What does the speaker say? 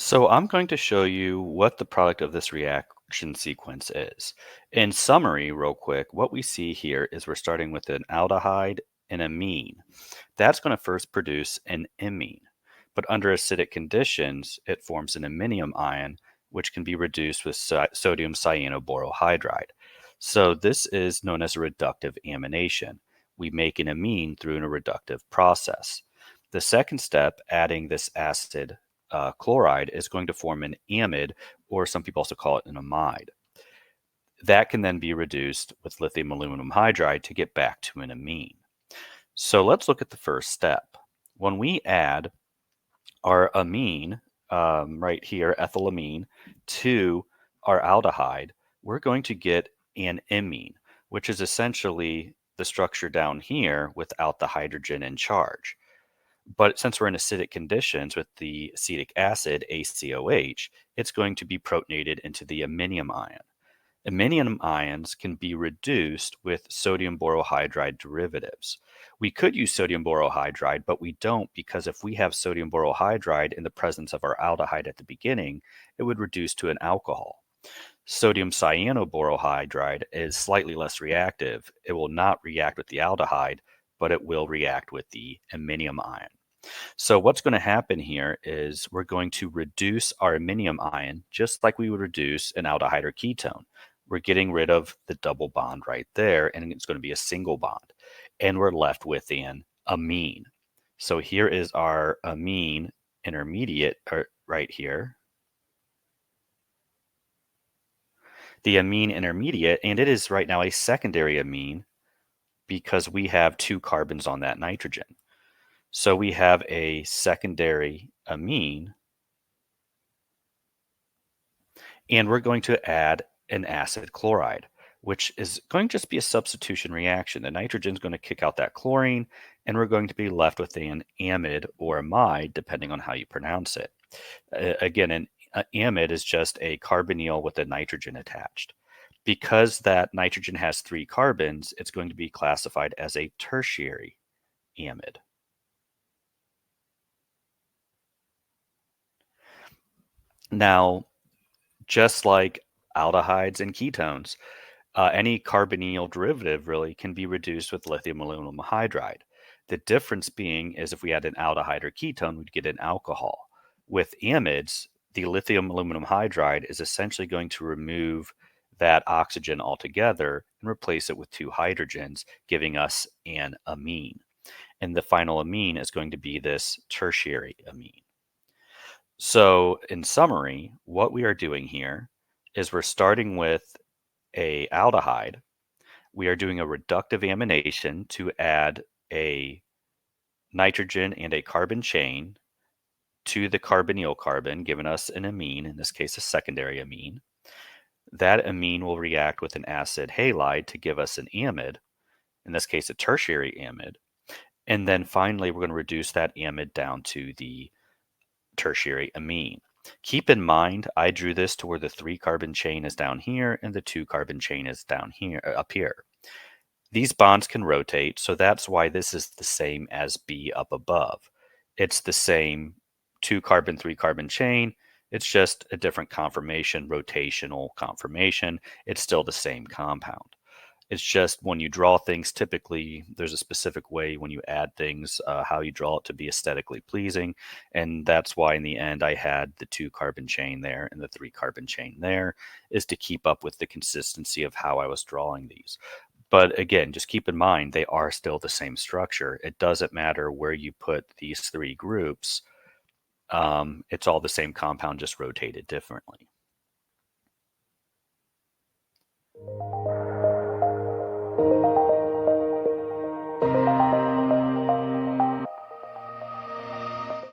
So I'm going to show you what the product of this reaction sequence is. In summary, real quick, what we see here is we're starting with an aldehyde and amine. That's going to first produce an imine. But under acidic conditions, it forms an iminium ion, which can be reduced with sodium cyanoborohydride. So this is known as a reductive amination. We make an amine through a reductive process. The second step, adding this acid chloride, is going to form an amide, or some people also call it an amide. That can then be reduced with lithium aluminum hydride to get back to an amine. So let's look at the first step. When we add our amine, right here, ethylamine, to our aldehyde, we're going to get an imine, which is essentially the structure down here without the hydrogen in charge. But since we're in acidic conditions with the acetic acid, ACOH, it's going to be protonated into the iminium ion. Iminium ions can be reduced with sodium borohydride derivatives. We could use sodium borohydride, but we don't, because if we have sodium borohydride in the presence of our aldehyde at the beginning, it would reduce to an alcohol. Sodium cyanoborohydride is slightly less reactive. It will not react with the aldehyde, but it will react with the iminium ion. So what's going to happen here is we're going to reduce our iminium ion just like we would reduce an aldehyde or ketone. We're getting rid of the double bond right there, and it's going to be a single bond. And we're left with an amine. So here is our amine intermediate right here. The amine intermediate, and it is right now a secondary amine because we have two carbons on that nitrogen. So we have a secondary amine, and we're going to add an acid chloride, which is going to just be a substitution reaction. The nitrogen is going to kick out that chlorine, and we're going to be left with an amide or amide, depending on how you pronounce it. Again, an amide is just a carbonyl with a nitrogen attached. Because that nitrogen has three carbons, it's going to be classified as a tertiary amide. Now, just like aldehydes and ketones, any carbonyl derivative really can be reduced with lithium aluminum hydride. The difference being is if we had an aldehyde or ketone, we'd get an alcohol. With amides, the lithium aluminum hydride is essentially going to remove that oxygen altogether and replace it with two hydrogens, giving us an amine. And the final amine is going to be this tertiary amine. So, in summary, what we are doing here is we're starting with a aldehyde. We are doing a reductive amination to add a nitrogen and a carbon chain to the carbonyl carbon, giving us an amine, in this case a secondary amine. That amine will react with an acid halide to give us an amide, in this case a tertiary amide. And then finally, we're going to reduce that amide down to the tertiary amine. Keep in mind, I drew this to where the 3-carbon chain is down here and the 2-carbon chain is down here, up here. These bonds can rotate, so that's why this is the same as B up above. It's the same 2-carbon, 3-carbon chain. It's just a different conformation, rotational conformation. It's still the same compound. It's just when you draw things, typically there's a specific way when you add things, how you draw it to be aesthetically pleasing. And that's why in the end I had the 2-carbon chain there and the 3-carbon chain there, is to keep up with the consistency of how I was drawing these. But again, just keep in mind, they are still the same structure. It doesn't matter where you put these three groups. It's all the same compound, just rotated differently.